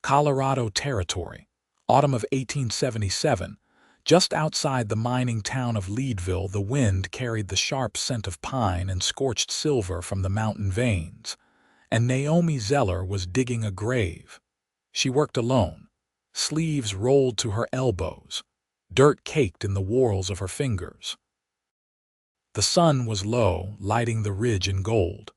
Colorado Territory, autumn of 1877. Just outside the mining town of Leadville, the wind carried the sharp scent of pine and scorched silver from the mountain veins, and Naomi Zeller was digging a grave. She worked alone, sleeves rolled to her elbows, dirt caked in the whorls of her fingers. The sun was low, lighting the ridge in gold.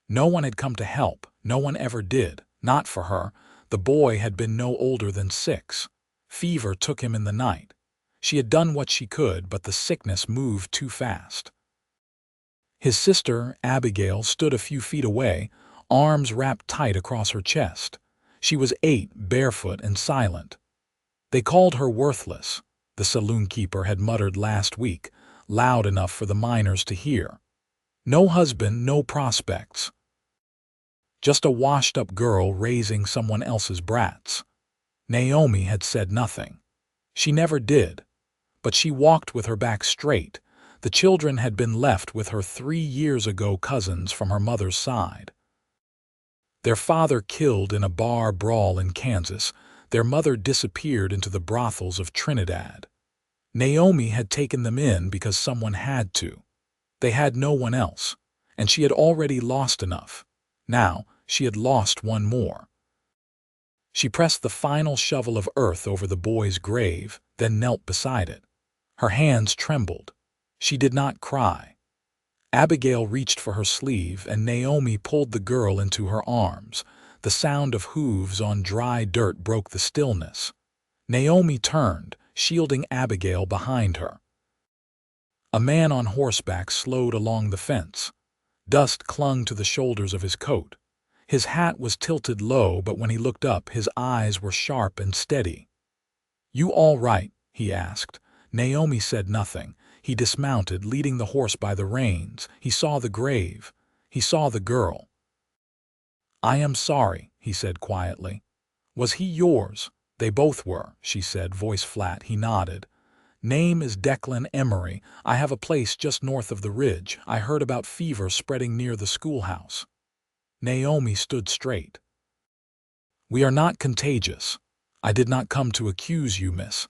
No one had come to help, no one ever did, not for her. The boy had been no older than 6. Fever took him in the night. She had done what she could, but the sickness moved too fast. His sister, Abigail, stood a few feet away, arms wrapped tight across her chest. She was 8, barefoot and silent. They called her worthless, the saloon keeper had muttered last week, loud enough for the miners to hear. No husband, no prospects. Just a washed-up girl raising someone else's brats. Naomi had said nothing. She never did. But she walked with her back straight. The children had been left with her 3 years ago cousins from her mother's side. Their father killed in a bar brawl in Kansas. Their mother disappeared into the brothels of Trinidad. Naomi had taken them in because someone had to. They had no one else, and she had already lost enough. Now, she had lost one more. She pressed the final shovel of earth over the boy's grave, then knelt beside it. Her hands trembled. She did not cry. Abigail reached for her sleeve, and Naomi pulled the girl into her arms. The sound of hooves on dry dirt broke the stillness. Naomi turned, shielding Abigail behind her. A man on horseback slowed along the fence. Dust clung to the shoulders of his coat. His hat was tilted low, but when he looked up, his eyes were sharp and steady. "You all right?" he asked. Naomi said nothing. He dismounted, leading the horse by the reins. He saw the grave. He saw the girl. "I am sorry," he said quietly. "Was he yours?" "They both were," she said, voice flat. He nodded. "Name is Declan Emery. I have a place just north of the ridge. I heard about fever spreading near the schoolhouse." Naomi stood straight. "We are not contagious. I did not come to accuse you, miss."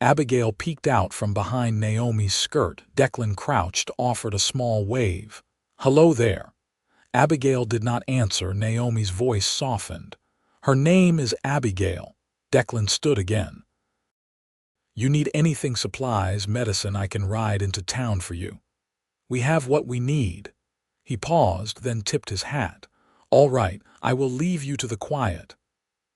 Abigail peeked out from behind Naomi's skirt. Declan crouched, offered a small wave. "Hello there." Abigail did not answer. Naomi's voice softened. "Her name is Abigail." Declan stood again. "You need anything, supplies, medicine, I can ride into town for you. We have what we need." He paused, then tipped his hat. "All right, I will leave you to the quiet."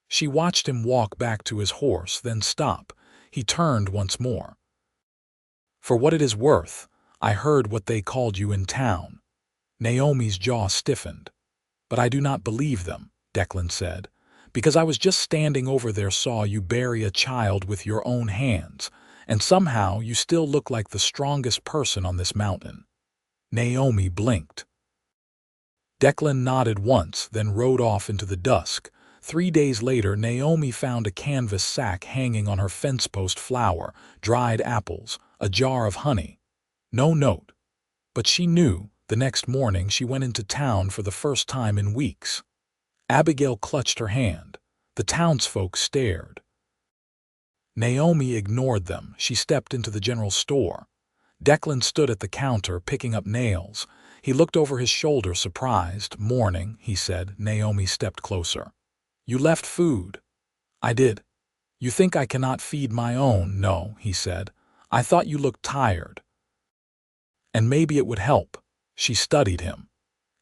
She watched him walk back to his horse, then stop. He turned once more. "For what it is worth, I heard what they called you in town." Naomi's jaw stiffened. "But I do not believe them," Declan said, "because I was just standing over there, saw you bury a child with your own hands, and somehow you still look like the strongest person on this mountain." Naomi blinked. Declan nodded once, then rode off into the dusk. 3 days later, Naomi found a canvas sack hanging on her fence post: flour, dried apples, a jar of honey. No note. But she knew. The next morning she went into town for the first time in weeks. Abigail clutched her hand. The townsfolk stared. Naomi ignored them. She stepped into the general store. Declan stood at the counter, picking up nails. He looked over his shoulder, surprised. "Morning," he said. Naomi stepped closer. "You left food." "I did." "You think I cannot feed my own?" "No," he said. "I thought you looked tired. And maybe it would help." She studied him.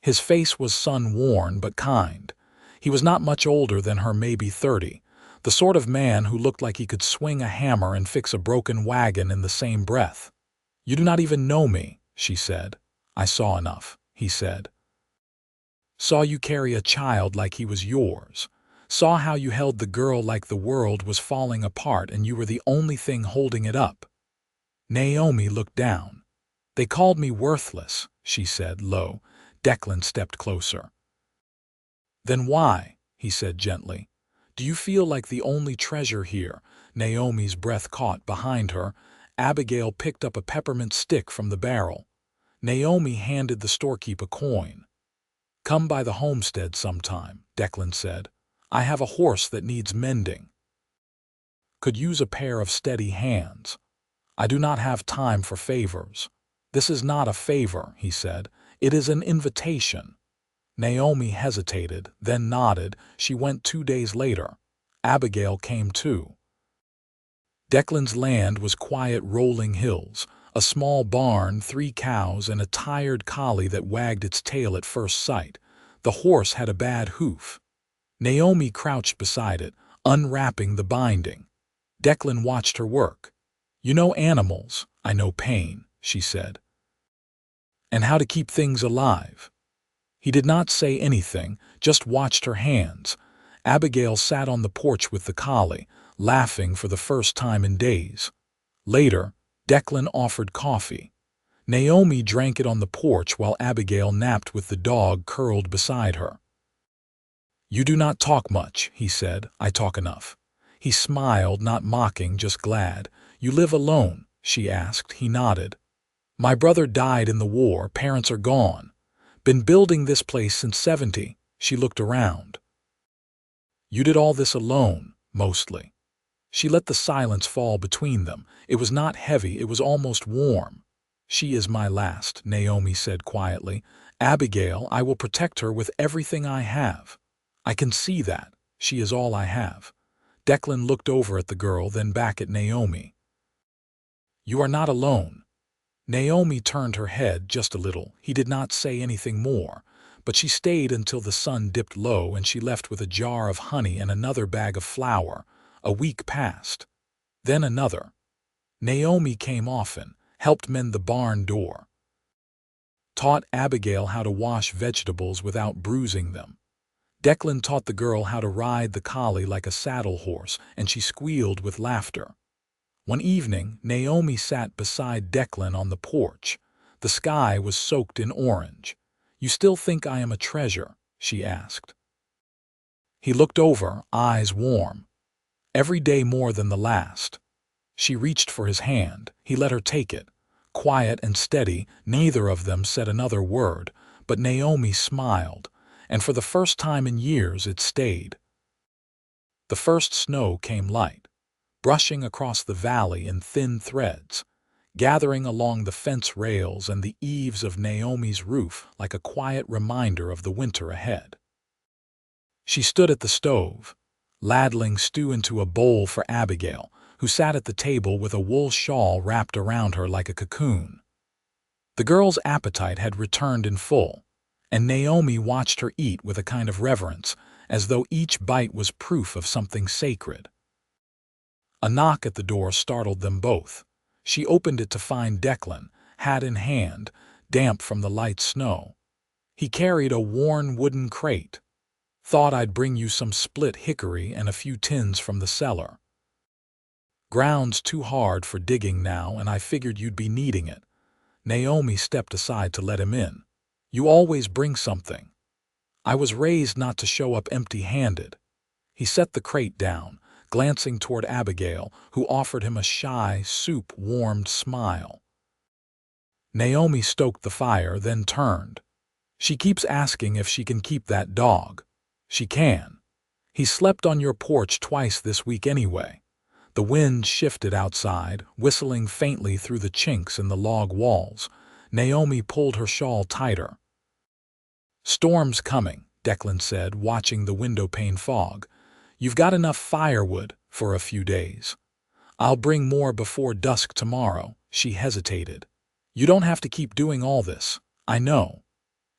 His face was sun-worn but kind. He was not much older than her, maybe 30, the sort of man who looked like he could swing a hammer and fix a broken wagon in the same breath. "You do not even know me," she said. "I saw enough," he said. "Saw you carry a child like he was yours. Saw how you held the girl like the world was falling apart and you were the only thing holding it up." Naomi looked down. "They called me worthless," she said low. Declan stepped closer. "Then why?" he said gently. "Do you feel like the only treasure here?" Naomi's breath caught behind her. Abigail picked up a peppermint stick from the barrel. Naomi handed the storekeeper a coin. "Come by the homestead sometime," Declan said. I have a horse that needs mending. Could use a pair of steady hands. I do not have time for favors. This is not a favor, he said. It is an invitation. Naomi hesitated, then nodded. She went 2 days later. Abigail came too. Declan's land was quiet rolling hills, a small barn, 3 cows, and a tired collie that wagged its tail at first sight. The horse had a bad hoof. Naomi crouched beside it, unwrapping the binding. Declan watched her work. You know animals, I know pain, she said. And how to keep things alive. He did not say anything, just watched her hands. Abigail sat on the porch with the collie, laughing for the first time in days. Later, Declan offered coffee. Naomi drank it on the porch while Abigail napped with the dog curled beside her. You do not talk much, he said. I talk enough. He smiled, not mocking, just glad. You live alone? She asked. He nodded. My brother died in the war. Parents are gone. Been building this place since '70. She looked around. You did all this alone, mostly. She let the silence fall between them. It was not heavy, it was almost warm. She is my last, Naomi said quietly. Abigail, I will protect her with everything I have. I can see that. She is all I have. Declan looked over at the girl, then back at Naomi. You are not alone. Naomi turned her head just a little. He did not say anything more, but she stayed until the sun dipped low and she left with a jar of honey and another bag of flour. A week passed. Then another. Naomi came often, helped mend the barn door. Taught Abigail how to wash vegetables without bruising them. Declan taught the girl how to ride the collie like a saddle horse, and she squealed with laughter. One evening, Naomi sat beside Declan on the porch. The sky was soaked in orange. You still think I am a treasure? She asked. He looked over, eyes warm. Every day more than the last. She reached for his hand. He let her take it. Quiet and steady, neither of them said another word, but Naomi smiled, and for the first time in years it stayed. The first snow came light, brushing across the valley in thin threads, gathering along the fence rails and the eaves of Naomi's roof like a quiet reminder of the winter ahead. She stood at the stove, ladling stew into a bowl for Abigail, who sat at the table with a wool shawl wrapped around her like a cocoon. The girl's appetite had returned in full, and Naomi watched her eat with a kind of reverence, as though each bite was proof of something sacred. A knock at the door startled them both. She opened it to find Declan, hat in hand, damp from the light snow. He carried a worn wooden crate. Thought I'd bring you some split hickory and a few tins from the cellar. Ground's too hard for digging now, and I figured you'd be needing it. Naomi stepped aside to let him in. You always bring something. I was raised not to show up empty-handed. He set the crate down, glancing toward Abigail, who offered him a shy, soup-warmed smile. Naomi stoked the fire, then turned. She keeps asking if she can keep that dog. She can. He slept on your porch twice this week anyway. The wind shifted outside, whistling faintly through the chinks in the log walls. Naomi pulled her shawl tighter. Storm's coming, Declan said, watching the windowpane fog. You've got enough firewood for a few days. I'll bring more before dusk tomorrow. She hesitated. You don't have to keep doing all this. I know.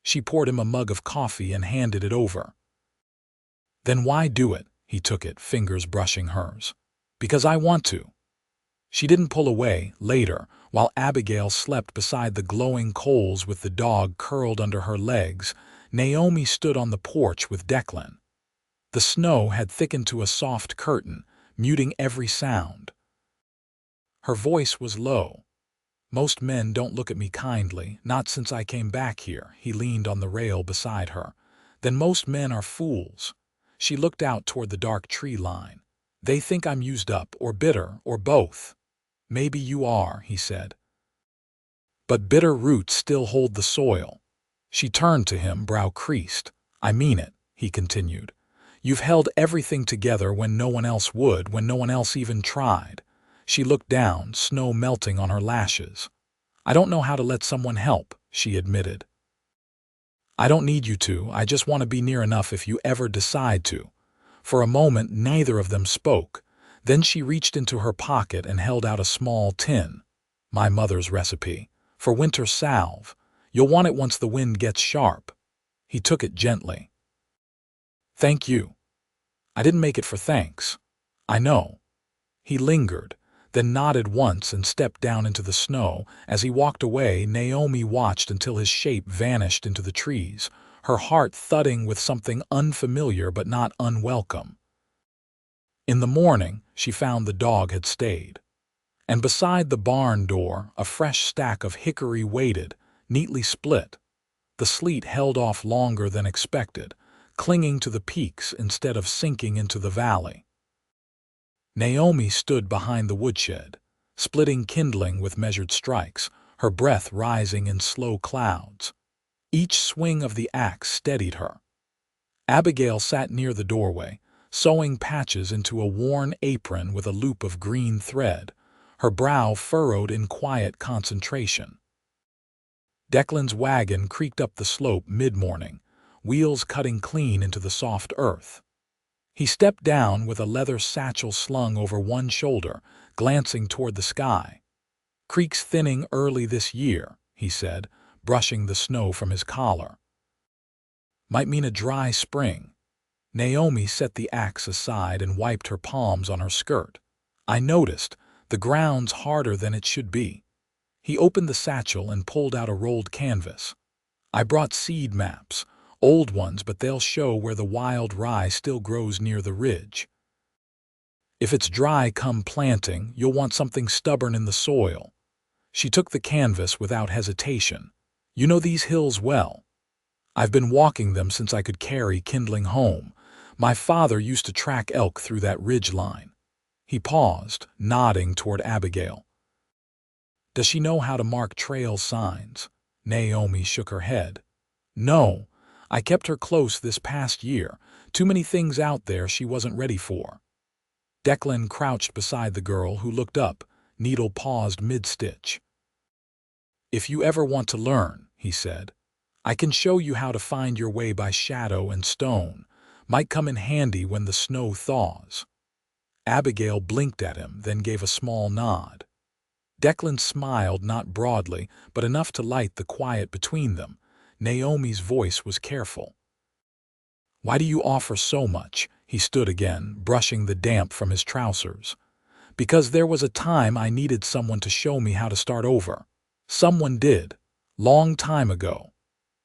She poured him a mug of coffee and handed it over. Then why do it? He took it, fingers brushing hers. Because I want to. She didn't pull away. Later, while Abigail slept beside the glowing coals with the dog curled under her legs, Naomi stood on the porch with Declan. The snow had thickened to a soft curtain, muting every sound. Her voice was low. Most men don't look at me kindly, not since I came back here. He leaned on the rail beside her. Then most men are fools. She looked out toward the dark tree line. They think I'm used up, or bitter, or both. Maybe you are, he said. But bitter roots still hold the soil. She turned to him, brow creased. I mean it, he continued. You've held everything together when no one else would, when no one else even tried. She looked down, snow melting on her lashes. I don't know how to let someone help, she admitted. I don't need you to, I just want to be near enough if you ever decide to. For a moment, neither of them spoke. Then she reached into her pocket and held out a small tin. My mother's recipe. For winter salve. You'll want it once the wind gets sharp. He took it gently. Thank you. I didn't make it for thanks. I know. He lingered, then nodded once and stepped down into the snow. As he walked away, Naomi watched until his shape vanished into the trees, her heart thudding with something unfamiliar but not unwelcome. In the morning, she found the dog had stayed. And beside the barn door, a fresh stack of hickory waited, neatly split. The sleet held off longer than expected, clinging to the peaks instead of sinking into the valley. Naomi stood behind the woodshed, splitting kindling with measured strikes, her breath rising in slow clouds. Each swing of the axe steadied her. Abigail sat near the doorway, sewing patches into a worn apron with a loop of green thread, her brow furrowed in quiet concentration. Declan's wagon creaked up the slope mid-morning, wheels cutting clean into the soft earth. He stepped down with a leather satchel slung over one shoulder, glancing toward the sky. Creeks thinning early this year, he said, brushing the snow from his collar. Might mean a dry spring. Naomi set the axe aside and wiped her palms on her skirt. I noticed, the ground's harder than it should be. He opened the satchel and pulled out a rolled canvas. I brought seed maps, old ones, but they'll show where the wild rye still grows near the ridge. If it's dry come planting, you'll want something stubborn in the soil. She took the canvas without hesitation. You know these hills well. I've been walking them since I could carry kindling home. My father used to track elk through that ridge line. He paused, nodding toward Abigail. Does she know how to mark trail signs? Naomi shook her head. No, I kept her close this past year. Too many things out there she wasn't ready for. Declan crouched beside the girl, who looked up, needle paused mid-stitch. If you ever want to learn, he said, I can show you how to find your way by shadow and stone. Might come in handy when the snow thaws. Abigail blinked at him, then gave a small nod. Declan smiled, not broadly, but enough to light the quiet between them. Naomi's voice was careful. Why do you offer so much? He stood again, brushing the damp from his trousers. Because there was a time I needed someone to show me how to start over. Someone did. Long time ago.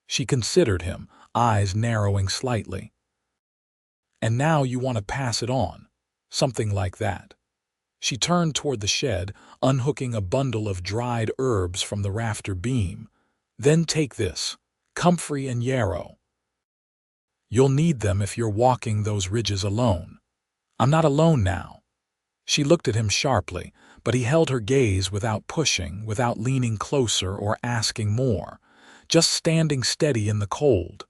She considered him, eyes narrowing slightly. And now you want to pass it on. Something like that. She turned toward the shed, unhooking a bundle of dried herbs from the rafter beam. Then take this, comfrey and yarrow. You'll need them if you're walking those ridges alone. I'm not alone now. She looked at him sharply, but he held her gaze without pushing, without leaning closer or asking more, just standing steady in the cold.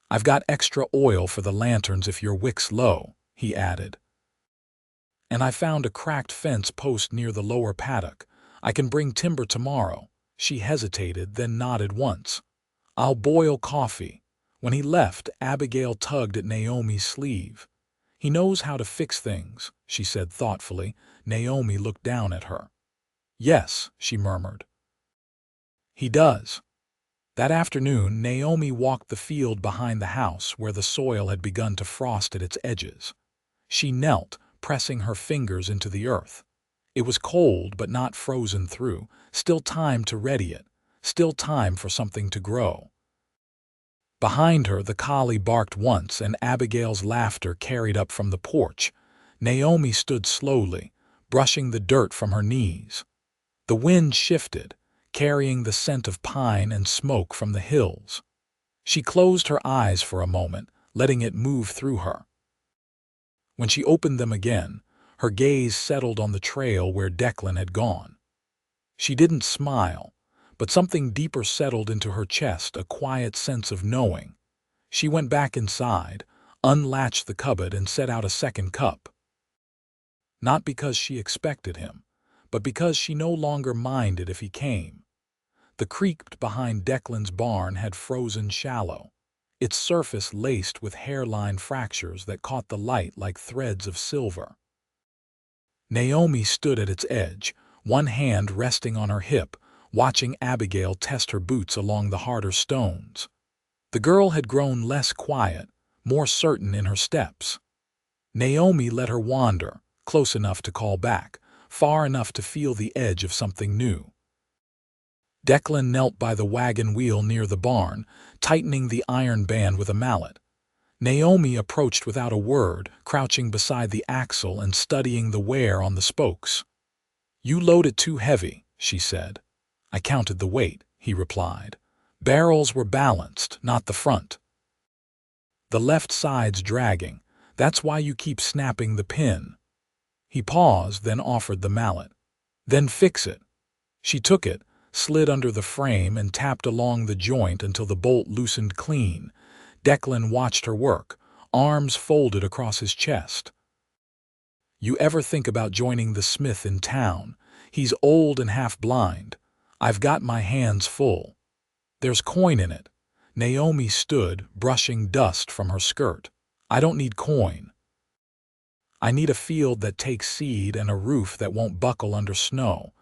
I've got extra oil for the lanterns if your wick's low, he added. And I found a cracked fence post near the lower paddock. I can bring timber tomorrow. She hesitated, then nodded once. I'll boil coffee. When he left, Abigail tugged at Naomi's sleeve. He knows how to fix things, she said thoughtfully. Naomi looked down at her. Yes, she murmured. He does. That afternoon, Naomi walked the field behind the house where the soil had begun to frost at its edges. She knelt, pressing her fingers into the earth. It was cold but not frozen through, still time to ready it, still time for something to grow. Behind her, the collie barked once, and Abigail's laughter carried up from the porch. Naomi stood slowly, brushing the dirt from her knees. The wind shifted, carrying the scent of pine and smoke from the hills. She closed her eyes for a moment, letting it move through her. When she opened them again, her gaze settled on the trail where Declan had gone. She didn't smile, but something deeper settled into her chest, a quiet sense of knowing. She went back inside, unlatched the cupboard and set out a second cup. Not because she expected him, but because she no longer minded if he came. The creek behind Declan's barn had frozen shallow, its surface laced with hairline fractures that caught the light like threads of silver. Naomi stood at its edge, one hand resting on her hip, watching Abigail test her boots along the harder stones. The girl had grown less quiet, more certain in her steps. Naomi let her wander, close enough to call back, far enough to feel the edge of something new. Declan knelt by the wagon wheel near the barn, tightening the iron band with a mallet. Naomi approached without a word, crouching beside the axle and studying the wear on the spokes. "You load it too heavy," she said. "I counted the weight," he replied. "Barrels were balanced, not the front. The left side's dragging. That's why you keep snapping the pin." He paused, then offered the mallet. "Then fix it." She took it, slid under the frame, and tapped along the joint until the bolt loosened clean. Declan watched her work, arms folded across his chest. "You ever think about joining the smith in town? He's old and half blind. I've got my hands full." "There's coin in it." Naomi stood, brushing dust from her skirt. "I don't need coin. I need a field that takes seed and a roof that won't buckle under snow."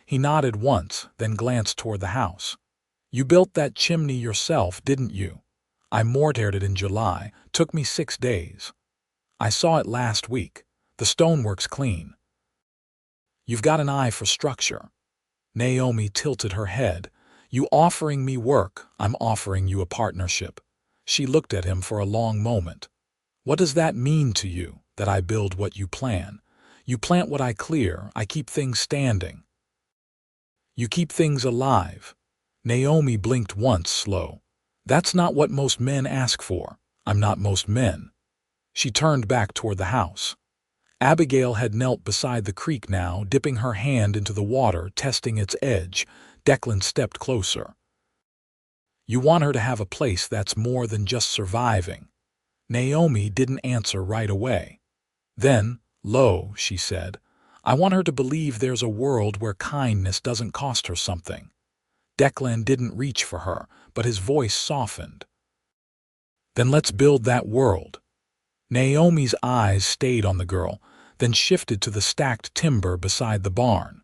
He nodded once, then glanced toward the house. "You built that chimney yourself, didn't you?" "I mortared it in July. Took me 6 days. I saw it last week. The stonework's clean." "You've got an eye for structure." Naomi tilted her head. "You offering me work, I'm offering you a partnership." She looked at him for a long moment. "What does that mean to you, that I build what you plan? You plant what I clear, I keep things standing." "You keep things alive." Naomi blinked once, slow. "That's not what most men ask for. I'm not most men." She turned back toward the house. Abigail had knelt beside the creek now, dipping her hand into the water, testing its edge. Declan stepped closer. "You want her to have a place that's more than just surviving." Naomi didn't answer right away. Then, low, she said, "I want her to believe there's a world where kindness doesn't cost her something." Declan didn't reach for her, but his voice softened. "Then let's build that world." Naomi's eyes stayed on the girl, then shifted to the stacked timber beside the barn.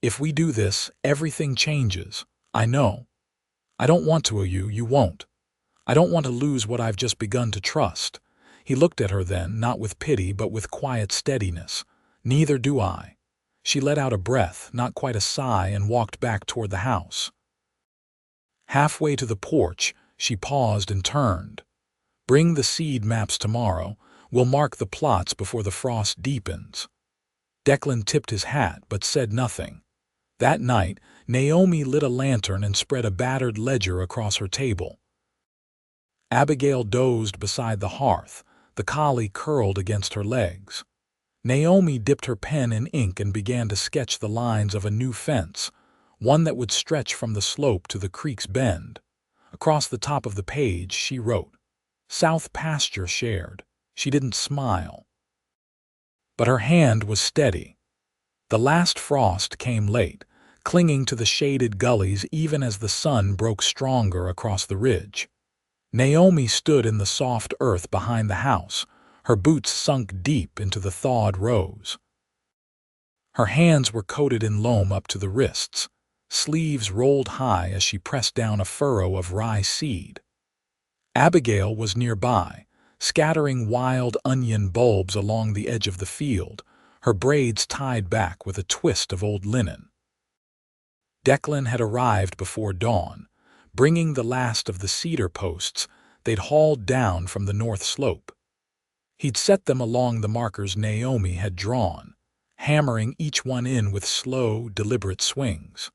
"If we do this, everything changes. I know. I don't want to, you won't. I don't want to lose what I've just begun to trust." He looked at her then, not with pity, but with quiet steadiness. "Neither do I." She let out a breath, not quite a sigh, and walked back toward the house. Halfway to the porch, she paused and turned. "Bring the seed maps tomorrow. We'll mark the plots before the frost deepens." Declan tipped his hat, but said nothing. That night, Naomi lit a lantern and spread a battered ledger across her table. Abigail dozed beside the hearth, the collie curled against her legs. Naomi dipped her pen in ink and began to sketch the lines of a new fence, one that would stretch from the slope to the creek's bend. Across the top of the page, she wrote, "South pasture shared." She didn't smile, but her hand was steady. The last frost came late, clinging to the shaded gullies even as the sun broke stronger across the ridge. Naomi stood in the soft earth behind the house, her boots sunk deep into the thawed rows. Her hands were coated in loam up to the wrists, sleeves rolled high as she pressed down a furrow of rye seed. Abigail was nearby, scattering wild onion bulbs along the edge of the field, her braids tied back with a twist of old linen. Declan had arrived before dawn, bringing the last of the cedar posts they'd hauled down from the north slope. He'd set them along the markers Naomi had drawn, hammering each one in with slow, deliberate swings.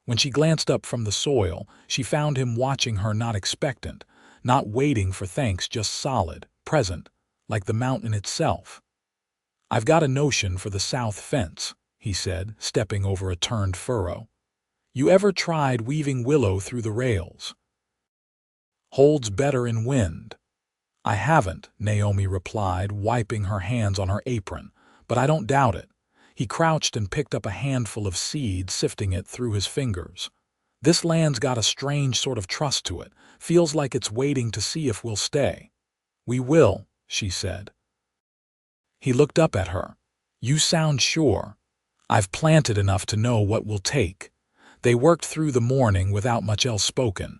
When she glanced up from the soil, she found him watching her, not expectant, not waiting for thanks, just solid, present, like the mountain itself. "I've got a notion for the south fence," he said, stepping over a turned furrow. "You ever tried weaving willow through the rails?" "Holds better in wind." I haven't, Naomi replied, wiping her hands on her apron, but I don't doubt it. He crouched and picked up a handful of seed, sifting it through his fingers. This land's got a strange sort of trust to it, feels like it's waiting to see if we'll stay. We will, she said. He looked up at her. You sound sure. I've planted enough to know what we'll take. They worked through the morning without much else spoken.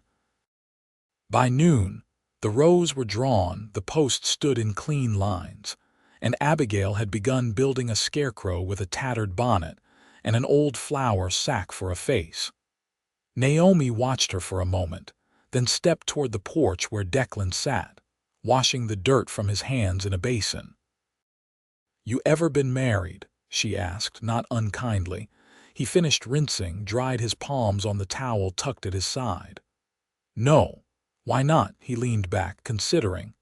By noon, the rows were drawn, the posts stood in clean lines, and Abigail had begun building a scarecrow with a tattered bonnet and an old flour sack for a face. Naomi watched her for a moment, then stepped toward the porch where Declan sat, washing the dirt from his hands in a basin. You ever been married? She asked, not unkindly. He finished rinsing, dried his palms on the towel tucked at his side. No. Why not? He leaned back, considering.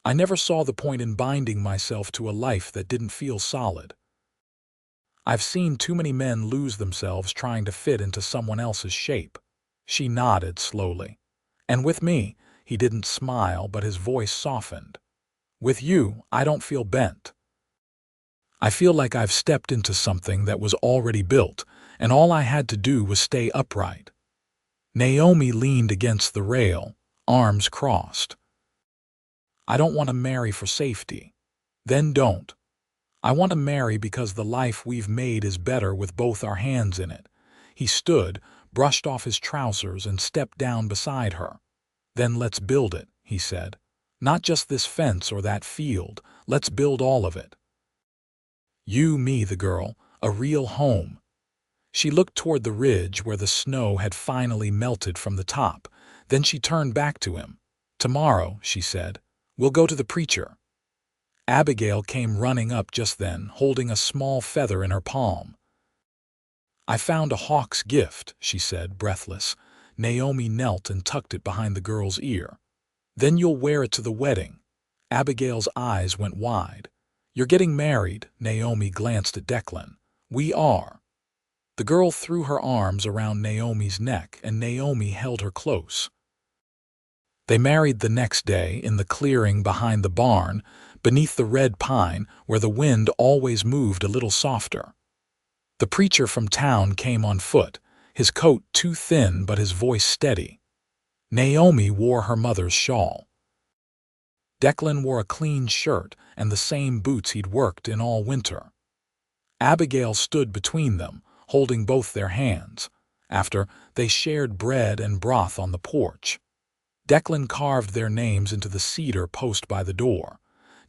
I never saw the point in binding myself to a life that didn't feel solid. I've seen too many men lose themselves trying to fit into someone else's shape. She nodded slowly. And with me, he didn't smile, but his voice softened. With you, I don't feel bent. I feel like I've stepped into something that was already built, and all I had to do was stay upright. Naomi leaned against the rail, arms crossed. I don't want to marry for safety. Then don't. I want to marry because the life we've made is better with both our hands in it. He stood, brushed off his trousers, and stepped down beside her. Then let's build it, he said. Not just this fence or that field. Let's build all of it. You, me, the girl, a real home. She looked toward the ridge where the snow had finally melted from the top. Then she turned back to him. Tomorrow, she said, we'll go to the preacher. Abigail came running up just then, holding a small feather in her palm. I found a hawk's gift, she said, breathless. Naomi knelt and tucked it behind the girl's ear. Then you'll wear it to the wedding. Abigail's eyes went wide. You're getting married, Naomi glanced at Declan. We are. The girl threw her arms around Naomi's neck, and Naomi held her close. They married the next day in the clearing behind the barn, beneath the red pine where the wind always moved a little softer. The preacher from town came on foot, his coat too thin but his voice steady. Naomi wore her mother's shawl. Declan wore a clean shirt and the same boots he'd worked in all winter. Abigail stood between them, holding both their hands. After, they shared bread and broth on the porch. Declan carved their names into the cedar post by the door.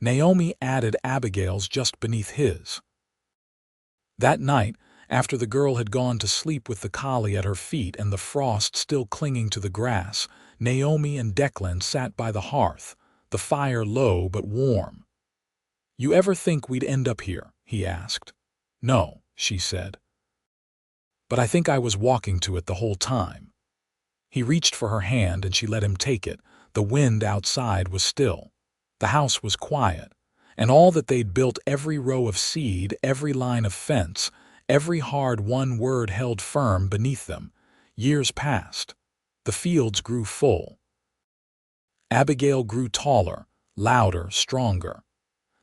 Naomi added Abigail's just beneath his. That night, after the girl had gone to sleep with the collie at her feet and the frost still clinging to the grass, Naomi and Declan sat by the hearth, the fire low but warm. You ever think we'd end up here? He asked. No, she said. But I think I was walking to it the whole time. He reached for her hand and she let him take it. The wind outside was still. The house was quiet, and all that they'd built, every row of seed, every line of fence, every hard one word held firm beneath them. Years passed. The fields grew full. Abigail grew taller, louder, stronger.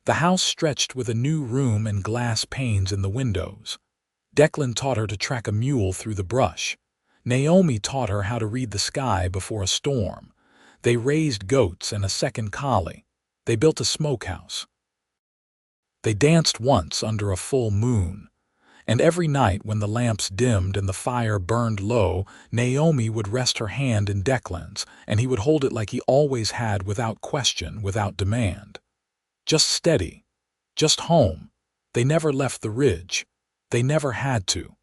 The house stretched with a new room and glass panes in the windows. Declan taught her to track a mule through the brush. Naomi taught her how to read the sky before a storm. They raised goats and a second collie. They built a smokehouse. They danced once under a full moon. And every night when the lamps dimmed and the fire burned low, Naomi would rest her hand in Declan's, and he would hold it like he always had, without question, without demand. Just steady. Just home. They never left the ridge. They never had to.